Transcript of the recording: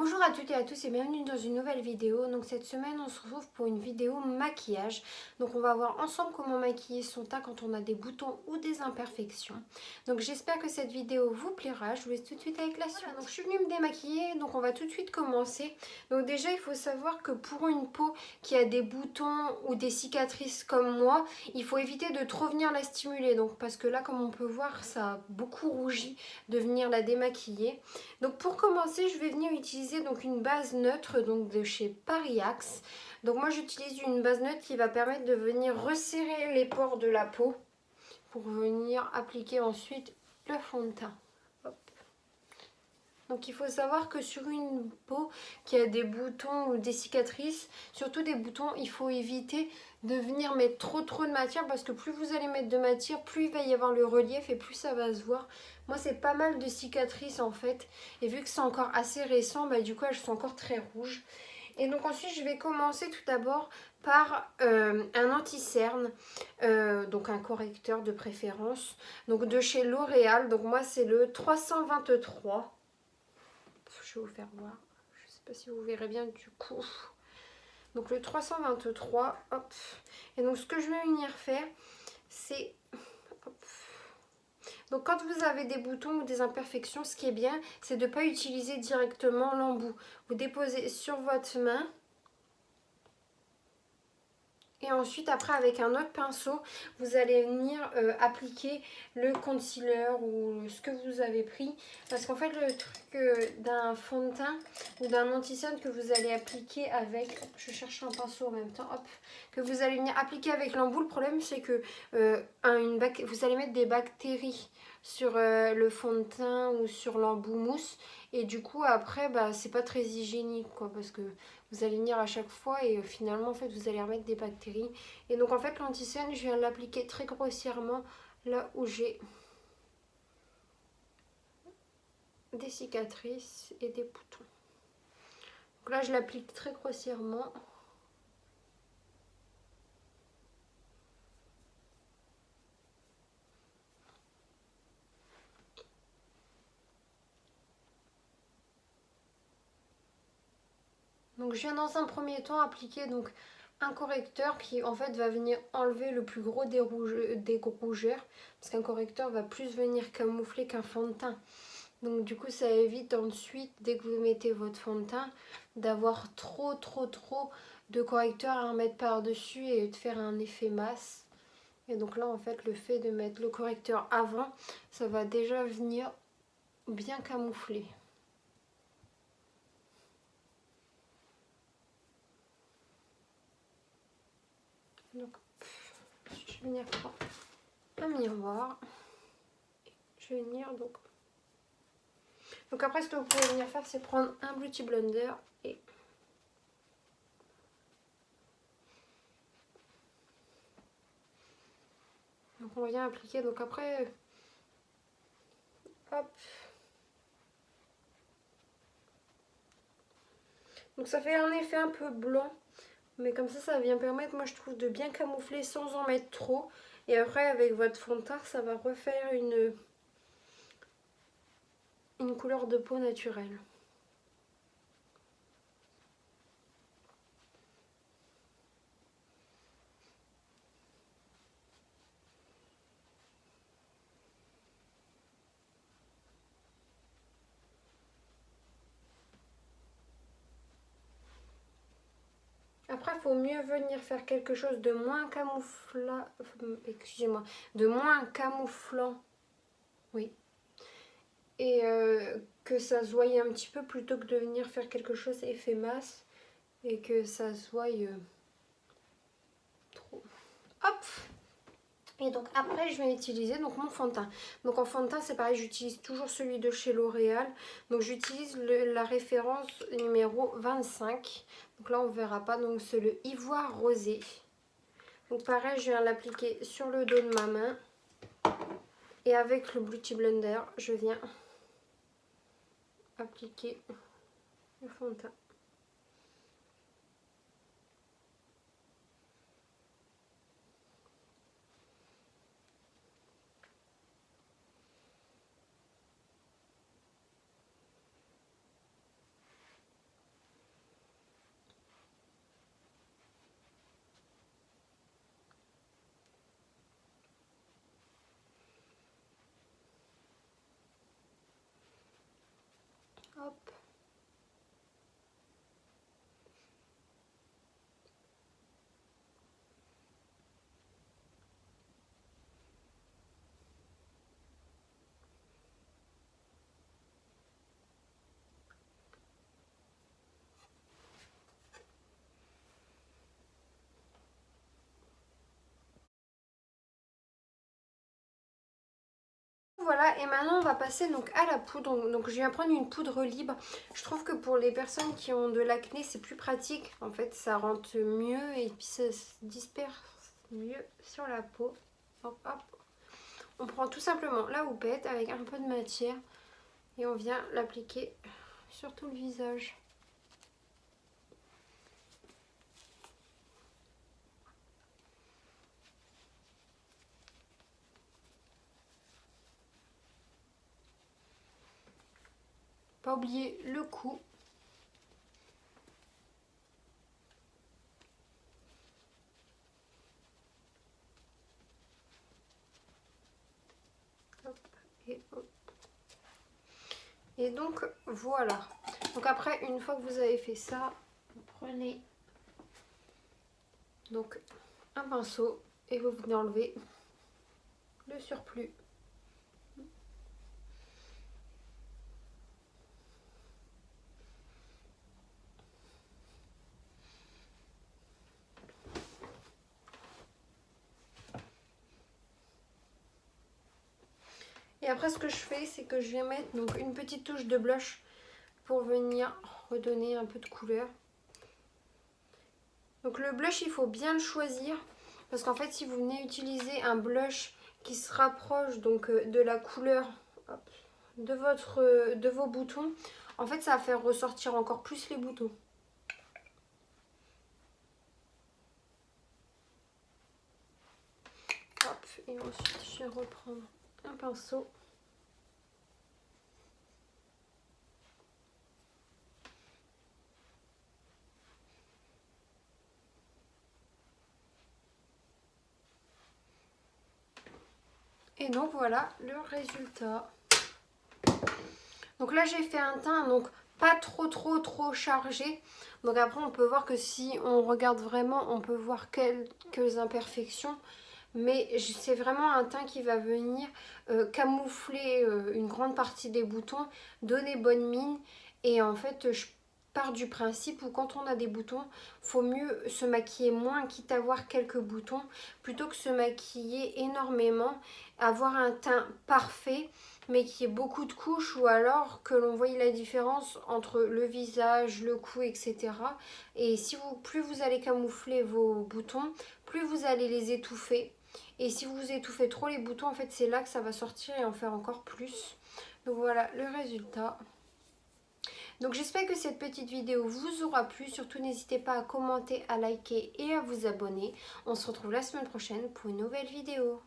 Bonjour à toutes et à tous et bienvenue dans une nouvelle vidéo. Donc cette semaine on se retrouve pour une vidéo maquillage. Donc on va voir ensemble comment maquiller son teint quand on a des boutons ou des imperfections. Donc j'espère que cette vidéo vous plaira. Je vous laisse tout de suite avec la suite. Voilà, donc je suis venue me démaquiller, donc on va tout de suite commencer. Donc déjà il faut savoir que pour une peau qui a des boutons ou des cicatrices comme moi, il faut éviter de trop venir la stimuler. Donc parce que là comme on peut voir ça a beaucoup rougi de venir la démaquiller. Donc pour commencer je vais venir utiliser donc une base neutre donc de chez Paris Axe. Donc moi j'utilise une base neutre qui va permettre de venir resserrer les pores de la peau pour venir appliquer ensuite le fond de teint. Hop. Donc il faut savoir que sur une peau qui a des boutons ou des cicatrices, surtout des boutons, il faut éviter de venir mettre trop de matière parce que plus vous allez mettre de matière, plus il va y avoir le relief et plus ça va se voir. Moi c'est pas mal de cicatrices en fait et vu que c'est encore assez récent, bah, du coup elles sont encore très rouges. Et donc ensuite je vais commencer tout d'abord par un anti-cerne, donc un correcteur de préférence, donc de chez L'Oréal. Donc moi c'est le 323. Je vais vous faire voir. Je ne sais pas si vous verrez bien du coup. Donc le 323. Hop. Et donc ce que je vais venir faire, c'est... Donc quand vous avez des boutons ou des imperfections, ce qui est bien, c'est de ne pas utiliser directement l'embout. Vous déposez sur votre main. Et ensuite, après, avec un autre pinceau, vous allez venir appliquer le concealer ou ce que vous avez pris. Parce qu'en fait, le truc d'un fond de teint ou d'un anti-cerne que vous allez appliquer avec... Je cherche un pinceau en même temps. Hop, que vous allez venir appliquer avec l'embout. Le problème, c'est que vous allez mettre des bactéries sur le fond de teint ou sur l'embout mousse. Et du coup, après, bah, c'est pas très hygiénique, quoi, parce que vous allez venir à chaque fois et finalement, en fait, vous allez remettre des bactéries. Et donc, en fait, l'anti-cerne, je viens de l'appliquer très grossièrement là où j'ai des cicatrices et des boutons. Donc là, je l'applique très grossièrement. Donc je viens dans un premier temps appliquer donc un correcteur qui en fait va venir enlever le plus gros des rougeurs parce qu'un correcteur va plus venir camoufler qu'un fond de teint. Donc du coup ça évite ensuite dès que vous mettez votre fond de teint d'avoir trop de correcteur à mettre par dessus et de faire un effet masse. Et donc là en fait le fait de mettre le correcteur avant, ça va déjà venir bien camoufler. Donc, je vais venir prendre un miroir. Je vais venir donc après ce que vous pouvez venir faire, c'est prendre un Beauty Blender et donc on vient appliquer. Donc après, hop. Donc ça fait un effet un peu blanc. Mais comme ça vient permettre, moi je trouve, de bien camoufler sans en mettre trop. Et après, avec votre fond de teint, ça va refaire une couleur de peau naturelle. Après, il faut mieux venir faire quelque chose de moins excusez-moi, de moins camouflant. Oui. Et que ça se voie un petit peu plutôt que de venir faire quelque chose effet masse et que ça se voie trop. Hop! Et donc après je vais utiliser donc mon fond de teint. Donc en fond de teint c'est pareil, j'utilise toujours celui de chez L'Oréal. Donc j'utilise la référence numéro 25. Donc là on verra pas, donc c'est le Ivoire Rosé. Donc pareil, je viens l'appliquer sur le dos de ma main. Et avec le Beauty Blender, je viens appliquer le fond de teint. voilà, et maintenant on va passer donc à la poudre. Donc je viens prendre une poudre libre. Je trouve que pour les personnes qui ont de l'acné, c'est plus pratique. En fait, ça rentre mieux et puis ça se disperse mieux sur la peau. Donc hop, on prend tout simplement la houppette avec un peu de matière et on vient l'appliquer sur tout le visage. Pas oublier le cou. Hop, et hop. Et donc voilà. Donc après, une fois que vous avez fait ça, vous prenez donc un pinceau et vous venez enlever le surplus. Et après ce que je fais, c'est que je viens mettre donc une petite touche de blush pour venir redonner un peu de couleur. Donc le blush, il faut bien le choisir parce qu'en fait si vous venez utiliser un blush qui se rapproche donc de la couleur de vos boutons, en fait ça va faire ressortir encore plus les boutons. Hop, et ensuite je vais reprendre un pinceau. Et donc voilà le résultat. Donc là j'ai fait un teint donc pas trop chargé. Donc après on peut voir que si on regarde vraiment, on peut voir quelques imperfections. Mais c'est vraiment un teint qui va venir camoufler une grande partie des boutons, donner bonne mine. Et en fait je pars du principe où quand on a des boutons, faut mieux se maquiller moins, quitte à avoir quelques boutons, plutôt que se maquiller énormément, avoir un teint parfait mais qui ait beaucoup de couches, ou alors que l'on voie la différence entre le visage, le cou, etc. Et si plus vous allez camoufler vos boutons, plus vous allez les étouffer. Et si vous étouffez trop les boutons, en fait c'est là que ça va sortir et en faire encore plus. Donc voilà le résultat. Donc j'espère que cette petite vidéo vous aura plu. Surtout n'hésitez pas à commenter, à liker et à vous abonner. On se retrouve la semaine prochaine pour une nouvelle vidéo.